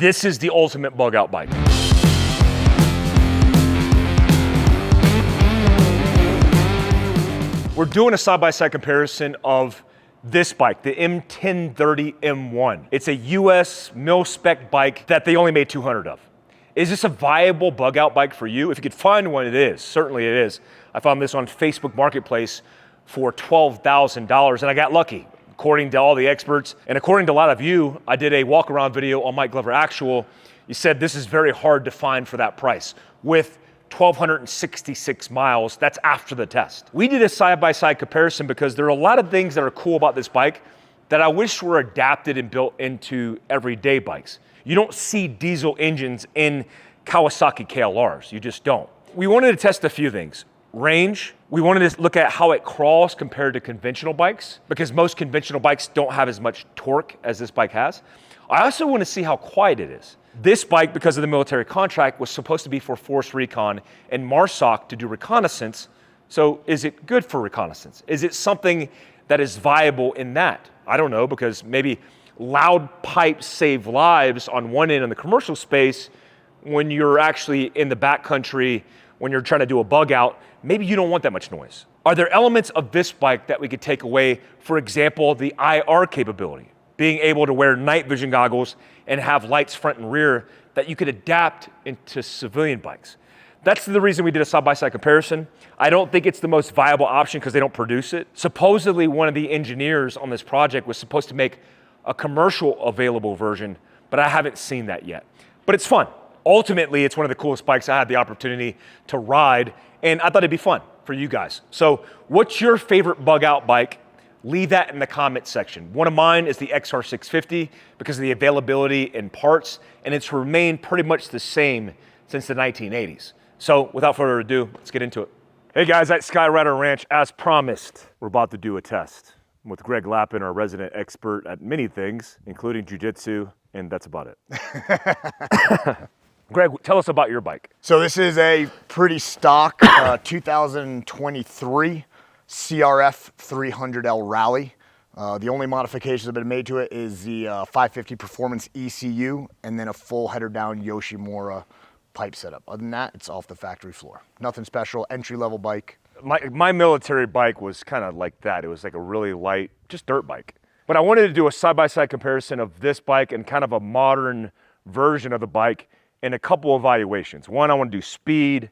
This is the ultimate bug out bike. We're doing a side-by-side comparison of this bike, the M1030 M1. It's a US Milspec bike that they only made 200 of. Is this a viable bug out bike for you? If you could find one, it is. Certainly it is. I found this on Facebook Marketplace for $12,000 and I got lucky. According to all the experts and according to a lot of you, I did a walk around video on Mike Glover Actual. You said this is very hard to find for that price with 1,266 miles. That's after the test. We did a side-by-side comparison because there are a lot of things that are cool about this bike that I wish were adapted and built into everyday bikes. You don't see diesel engines in Kawasaki KLRs. You just don't. We wanted to test a few things. Range. We wanted to look at how it crawls compared to conventional bikes because most conventional bikes don't have as much torque as this bike has. I also want to see how quiet it is. This bike, because of the military contract, was supposed to be for Force Recon and MARSOC to do reconnaissance. So is it good for reconnaissance? Is it something that is viable in that? I don't know, because maybe loud pipes save lives on one end in the commercial space. When you're actually in the backcountry, when you're trying to do a bug out, maybe you don't want that much noise. Are there elements of this bike that we could take away? For example, the IR capability, being able to wear night vision goggles and have lights front and rear that you could adapt into civilian bikes. That's the reason we did a side-by-side comparison. I don't think it's the most viable option because they don't produce it. Supposedly, one of the engineers on this project was supposed to make a commercial available version, but I haven't seen that yet. But it's fun. Ultimately, it's one of the coolest bikes I had the opportunity to ride, and I thought it'd be fun for you guys. So what's your favorite bug out bike? Leave that in the comments section. One of mine is the XR650 because of the availability in parts, and it's remained pretty much the same since the 1980s. So without further ado, let's get into it. Hey guys, at Skyrider Ranch, as promised, we're about to do a test with Greg Lappin, our resident expert at many things, including jiu-jitsu, and that's about it. Greg, tell us about your bike. So this is a pretty stock 2023 CRF 300L Rally. The only modifications that have been made to it is the 550 Performance ECU and then a full header down Yoshimura pipe setup. Other than that, it's off the factory floor. Nothing special, entry level bike. My military bike was kind of like that. It was like a really light, just dirt bike. But I wanted to do a side-by-side comparison of this bike and kind of a modern version of the bike and a couple of evaluations. One, I want to do speed.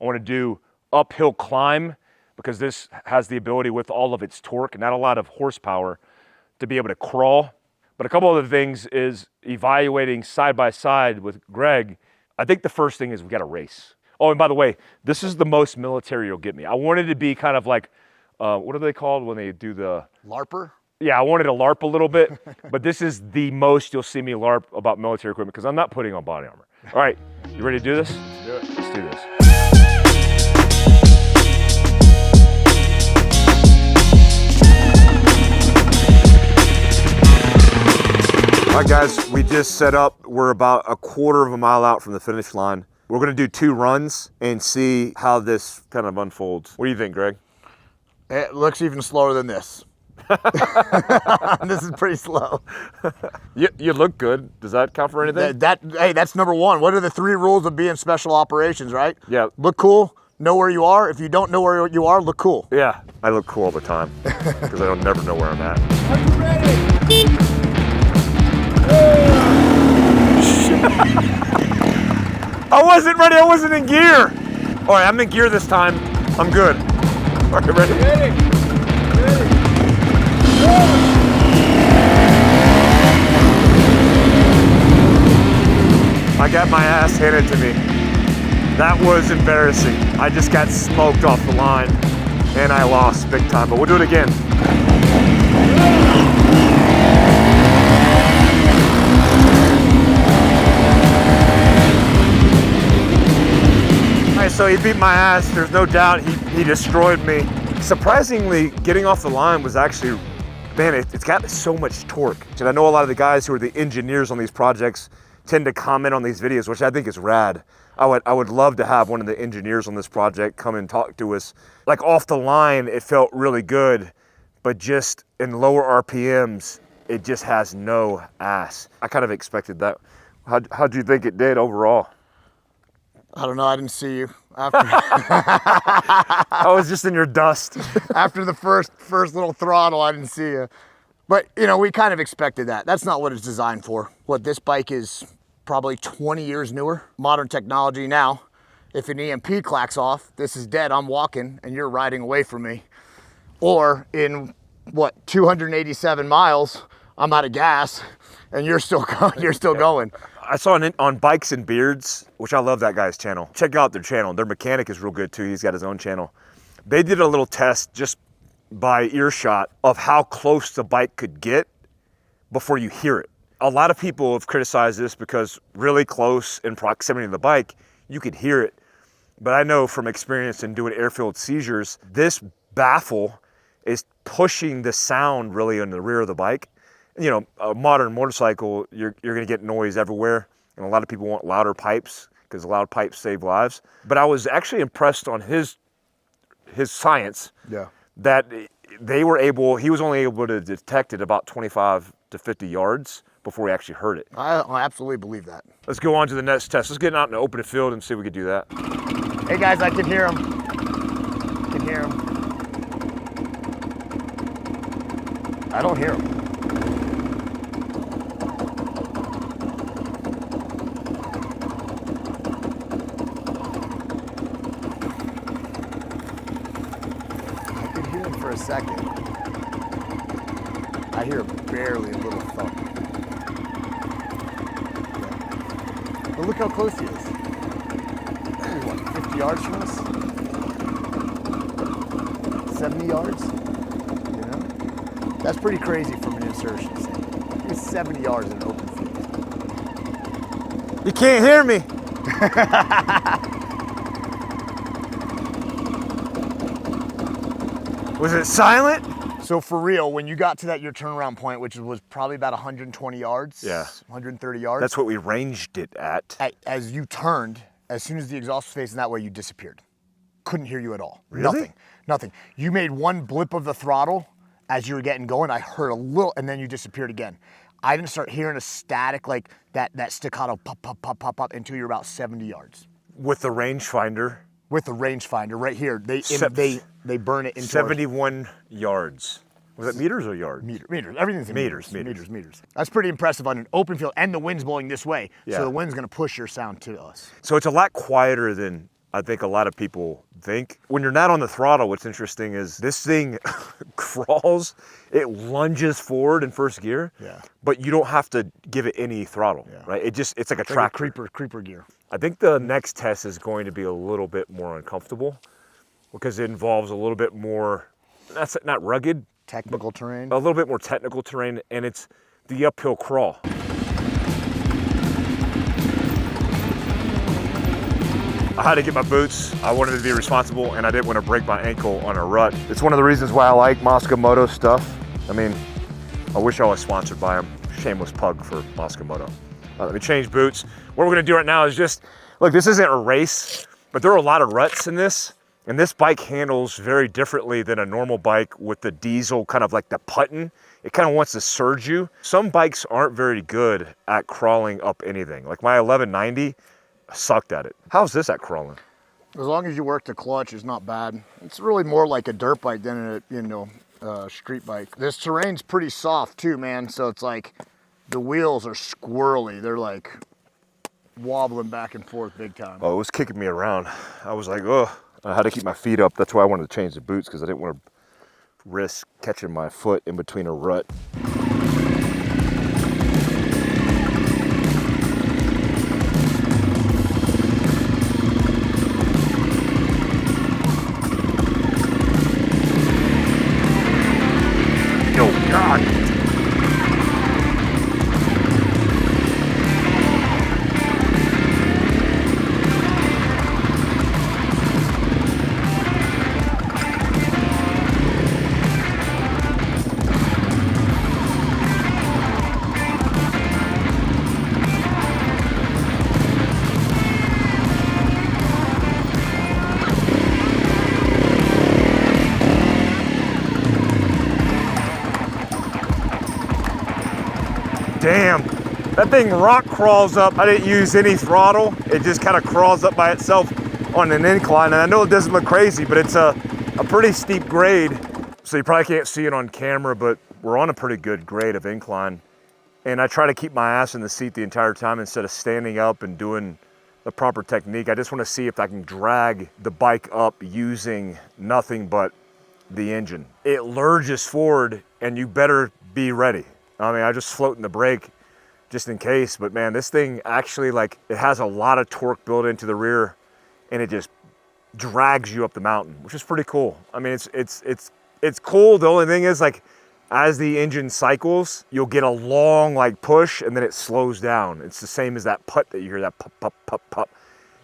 I want to do uphill climb because this has the ability with all of its torque, not a lot of horsepower, to be able to crawl. But a couple other things is evaluating side by side with Greg. I think the first thing is we got to race. Oh, and by the way, this is the most military you'll get me. I wanted to be kind of like, what are they called when they do the... LARPer? Yeah, I wanted to LARP a little bit, but this is the most you'll see me LARP about military equipment because I'm not putting on body armor. All right, you ready to do this? Let's do it. Let's do this. All right, guys, we just set up. We're about a quarter of a mile out from the finish line. We're gonna do 2 runs and see how this kind of unfolds. What do you think, Greg? It looks even slower than this. This is pretty slow. You look good. Does that count for anything? Hey, that's number one. What are the 3 rules of being special operations, right? Yeah. Look cool, know where you are. If you don't know where you are, look cool. Yeah, I look cool all the time because I don't never know where I'm at. Are you ready? I wasn't ready, I wasn't in gear. All right, I'm in gear this time. I'm good. All right, ready? Ready. I got my ass handed to me. That was embarrassing. I just got smoked off the line and I lost big time, but we'll do it again. All right, so he beat my ass. There's no doubt he destroyed me. Surprisingly, getting off the line was actually, man, it's got so much torque. And I know a lot of the guys who are the engineers on these projects tend to comment on these videos, which I think is rad. I would love to have one of the engineers on this project come and talk to us. Like off the line, it felt really good, but just in lower RPMs, it just has no ass. I kind of expected that How'd you think it did overall? I don't know. I didn't see you. After, I was just in your dust. after the first little throttle, I didn't see you. But, you know, we kind of expected that. That's not what it's designed for. What, this bike is probably 20 years newer. Modern technology now. If an EMP clacks off, this is dead, I'm walking, and you're riding away from me. Or in, what, 287 miles, I'm out of gas, and you're still going. I saw on Bikes and Beards, which I love that guy's channel. Check out their channel. Their mechanic is real good too. He's got his own channel. They did a little test just by earshot of how close the bike could get before you hear it. A lot of people have criticized this because really close in proximity to the bike, you could hear it. But I know from experience in doing airfield seizures, this baffle is pushing the sound really in the rear of the bike. You know, a modern motorcycle, you're gonna get noise everywhere, and a lot of people want louder pipes because loud pipes save lives. But I was actually impressed on his science. Yeah. That he was only able to detect it about 25 to 50 yards before he actually heard it. I absolutely believe that. Let's go on to the next test. Let's get out in the open field and see if we can do that. Hey guys, I can hear him. Can hear him. I don't hear him. For a second. I hear barely a little thump. Yeah. But look how close he is. What, 50 yards from us? 70 yards? You know? That's pretty crazy from an insertion stand. He's 70 yards in an open field. You can't hear me. Was it silent? So for real, when you got to your turnaround point, which was probably about 120 yards, yeah, 130 yards. That's what we ranged it at. As you turned, as soon as the exhaust was facing that way, you disappeared. Couldn't hear you at all. Really? Nothing. You made one blip of the throttle as you were getting going. I heard a little, and then you disappeared again. I didn't start hearing a static like that staccato pop, pop, pop, pop, pop until you're about 70 yards. With the rangefinder. With the rangefinder right here, they burn it into 71 yards. Was that meters or yards? Meters. Everything's in meters. Meters. That's pretty impressive on an open field, and the wind's blowing this way, yeah. So the wind's going to push your sound to us. So it's a lot quieter than I think a lot of people think. When you're not on the throttle, what's interesting is this thing crawls, it lunges forward in first gear, yeah. But you don't have to give it any throttle, yeah. Right? It's like a tractor. Like a creeper gear. I think the next test is going to be a little bit more uncomfortable because it involves a little bit more, that's not rugged. Technical terrain. A little bit more technical terrain, and it's the uphill crawl. I had to get my boots. I wanted to be responsible, and I didn't want to break my ankle on a rut. It's one of the reasons why I like Moto stuff. I mean, I wish I was sponsored by them. Shameless plug for Moto. Let me change boots. What we're gonna do right now is just, look, this isn't a race, but there are a lot of ruts in this, and this bike handles very differently than a normal bike with the diesel, kind of like the putting. It kind of wants to surge you. Some bikes aren't very good at crawling up anything. Like my 1190, sucked at it. How's this at crawling? As long as you work the clutch, it's not bad. It's really more like a dirt bike than a street bike. This terrain's pretty soft too, man. So it's like the wheels are squirrely. They're like wobbling back and forth big time. Oh, it was kicking me around. I was like, oh, I had to keep my feet up. That's why I wanted to change the boots, because I didn't want to risk catching my foot in between a rut. Oh, God. That thing rock crawls up. I didn't use any throttle. It just kind of crawls up by itself on an incline. And I know it doesn't look crazy, but it's a pretty steep grade. So you probably can't see it on camera, but we're on a pretty good grade of incline. And I try to keep my ass in the seat the entire time instead of standing up and doing the proper technique. I just want to see if I can drag the bike up using nothing but the engine. It lurches forward and you better be ready. I mean, I just float in the brake just in case, but man, this thing actually, like, it has a lot of torque built into the rear and it just drags you up the mountain, which is pretty cool. I mean, it's cool. The only thing is, like, as the engine cycles, you'll get a long, like, push and then it slows down. It's the same as that putt that you hear, that pup, pup, pup, pup.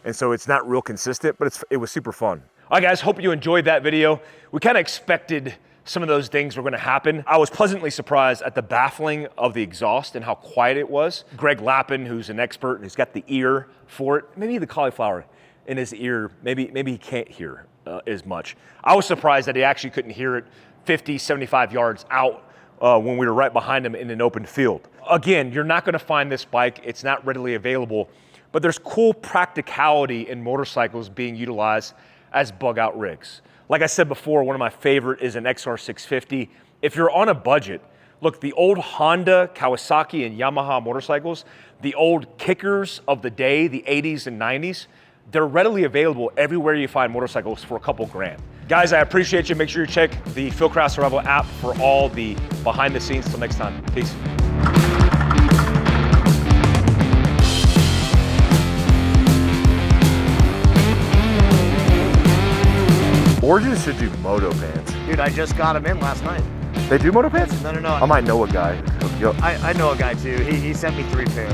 And so it's not real consistent, but it was super fun. All right, guys, hope you enjoyed that video. We kind of expected some of those things were gonna happen. I was pleasantly surprised at the baffling of the exhaust and how quiet it was. Greg Lappin, who's an expert and who's got the ear for it, maybe the cauliflower in his ear, maybe he can't hear as much. I was surprised that he actually couldn't hear it 50, 75 yards out when we were right behind him in an open field. Again, you're not gonna find this bike. It's not readily available, but there's cool practicality in motorcycles being utilized as bug out rigs. Like I said before, one of my favorite is an XR650. If you're on a budget, look, the old Honda, Kawasaki, and Yamaha motorcycles, the old kickers of the day, the 80s and 90s, they're readily available everywhere you find motorcycles for a couple grand. Guys, I appreciate you. Make sure you check the Fieldcraft Survival App for all the behind the scenes. Till next time, peace. Origin should do moto pants. Dude, I just got them in last night. They do moto pants? No. I might know a guy. I know a guy too. He sent me 3 pair.